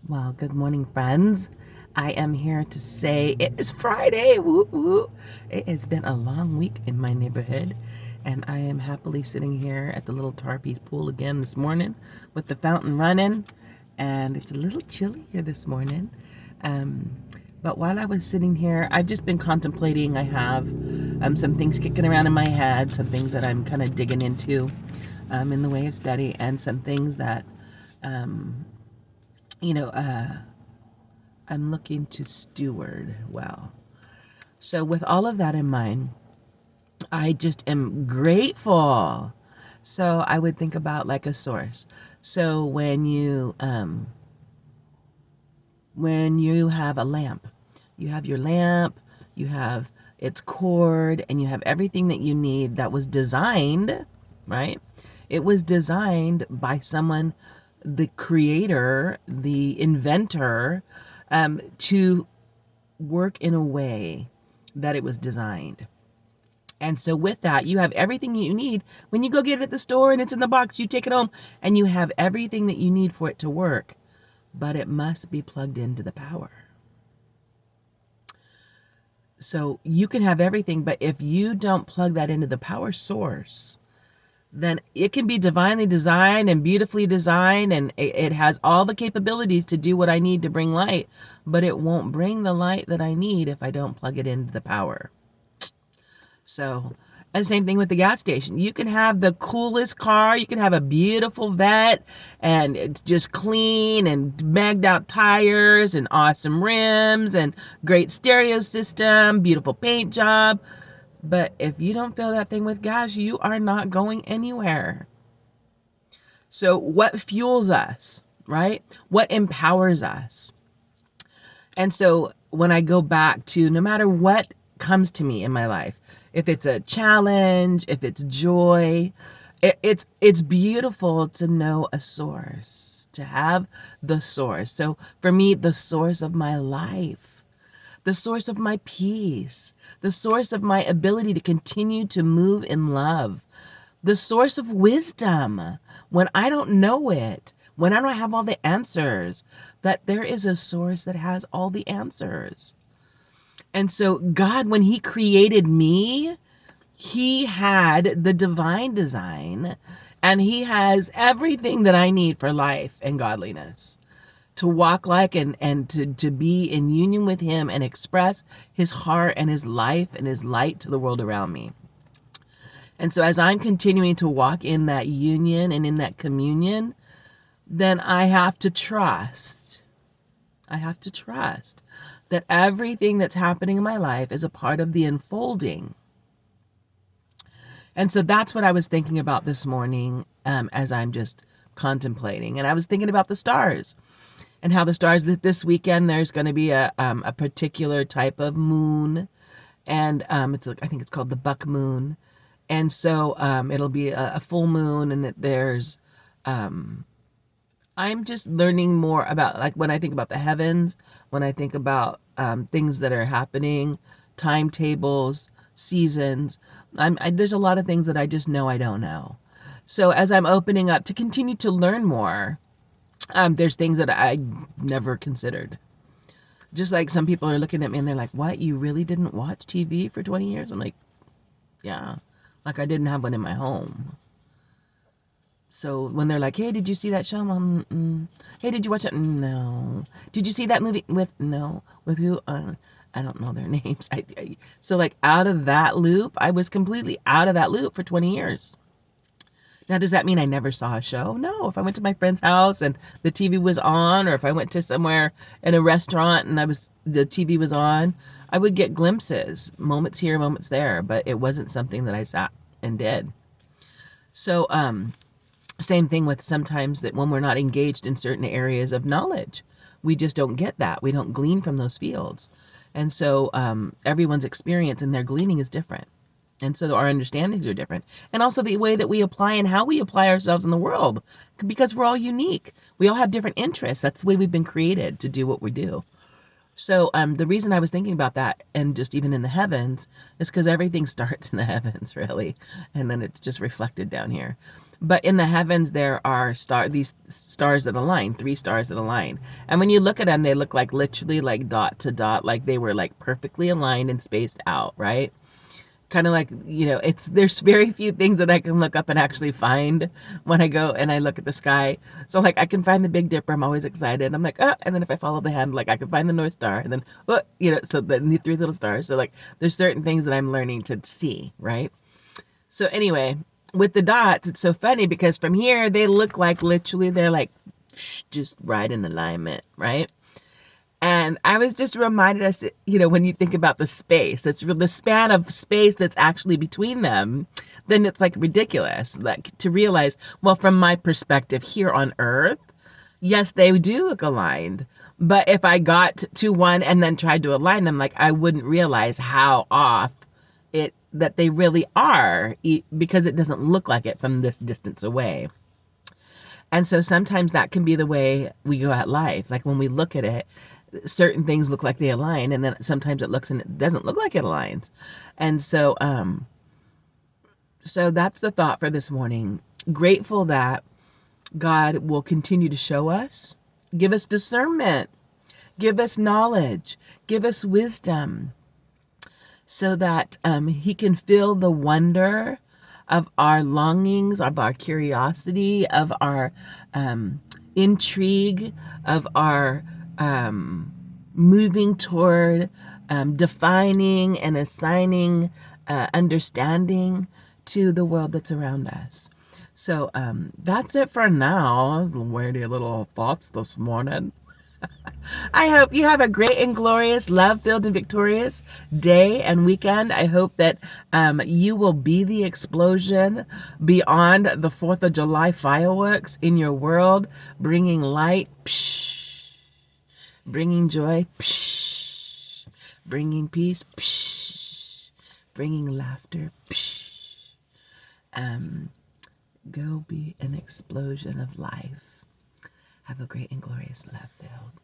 Well, good morning, friends. I am here to say it is Friday. Woo woo. It has been a long week in my neighborhood, and I am happily sitting here at the little Tarpees pool again this morning with the fountain running. And it's a little chilly here this morning. Um, but while I was sitting here, I've just been contemplating. I have some things kicking around in my head, some things that I'm kind of digging into in the way of study, and some things that, um, you know, uh, I'm looking to steward well. So, with all of that in mind, I just am grateful. So, I would think about like a source. So, when you have a lamp, you have your lamp, you have its cord, and you have everything that you need that was designed, right? It was designed by someone, the creator, the inventor, to work in a way that it was designed. And so, with that, you have everything you need. When you go get it at the store and it's in the box, you take it home and you have everything that you need for it to work. But it must be plugged into the power. So, you can have everything, but if you don't plug that into the power source, then it can be divinely designed and beautifully designed, and it has all the capabilities to do what I need to bring light, but it won't bring the light that I need if I don't plug it into the power. So, and same thing with the gas station. You can have the coolest car, you can have a beautiful vet, and it's just clean and magged out tires and awesome rims and great stereo system, beautiful paint job. But if you don't fill that thing with gas, you are not going anywhere. So, what fuels us, right? What empowers us? And so, when I go back to no matter what comes to me in my life, if it's a challenge, if it's joy, it's beautiful to know a source, to have the source. So for me, the source of my life, the source of my peace, the source of my ability to continue to move in love, the source of wisdom when I don't know it, when I don't have all the answers, that there is a source that has all the answers. And so, God, when He created me, He had the divine design, and He has everything that I need for life and godliness to walk like and to be in union with Him and express His heart and His life and His light to the world around me. And so, as I'm continuing to walk in that union and in that communion, then I have to trust. I have to trust that everything that's happening in my life is a part of the unfolding. And so that's what I was thinking about this morning as I'm just contemplating. And I was thinking about the stars and how the stars this weekend, there's going to be a particular type of moon. And I think it's called the buck moon. And so it'll be a full moon, and there's I'm just learning more about, like, when I think about the heavens, when I think about things that are happening, timetables, seasons. There's a lot of things that I just know I don't know. So as I'm opening up to continue to learn more, there's things that I never considered. Just like some people are looking at me and they're like, "What? You really didn't watch TV for 20 years?" I'm like, "Yeah." Like I didn't have one in my home. So when they're like, "Hey, did you see that show?" Hey, did you watch it? No. Did you see that movie with? No. With who? I don't know their names. So like out of that loop, I was completely out of that loop for 20 years. Now, does that mean I never saw a show? No. If I went to my friend's house and the TV was on, or if I went to somewhere in a restaurant and the TV was on, I would get glimpses, moments here, moments there, but it wasn't something that I sat and did. So, same thing with sometimes that when we're not engaged in certain areas of knowledge, we just don't get that. We don't glean from those fields. And so everyone's experience and their gleaning is different. And so our understandings are different. And also the way that we apply and how we apply ourselves in the world, because we're all unique. We all have different interests. That's the way we've been created to do what we do. So the reason I was thinking about that, and just even in the heavens, is because everything starts in the heavens, really, and then it's just reflected down here. But in the heavens, there are these stars that align, 3 stars that align, and when you look at them, they look like literally like dot to dot, like they were like perfectly aligned and spaced out, right? Kind of like, there's very few things that I can look up and actually find when I go and I look at the sky. So like I can find the Big Dipper, I'm always excited, I'm like, oh, and then if I follow the hand, like I can find the North Star, and then so then the 3 little stars. So like there's certain things that I'm learning to see, right? So anyway, with the dots, it's so funny because from here they look like literally they're like just right in alignment, right? And I was just reminded us, when you think about the space, that's the span of space that's actually between them, then it's like ridiculous. Like to realize, well, from my perspective here on Earth, yes, they do look aligned. But if I got to one and then tried to align them, like I wouldn't realize how off that they really are, because it doesn't look like it from this distance away. And so sometimes that can be the way we go at life. Like when we look at it, certain things look like they align, and then sometimes it looks and it doesn't look like it aligns. And so so that's the thought for this morning. Grateful that God will continue to show us, give us discernment, give us knowledge, give us wisdom, so that he can fill the wonder of our longings, of our curiosity, of our intrigue, of our moving toward defining and assigning understanding to the world that's around us. So that's it for now. Weirdy little thoughts this morning. I hope you have a great and glorious, love-filled and victorious day and weekend. I hope that you will be the explosion beyond the 4th of July fireworks in your world, bringing light, psh, bringing joy, psh, bringing peace, psh, bringing laughter. Psh. Go be an explosion of life. Have a great and glorious, love-filled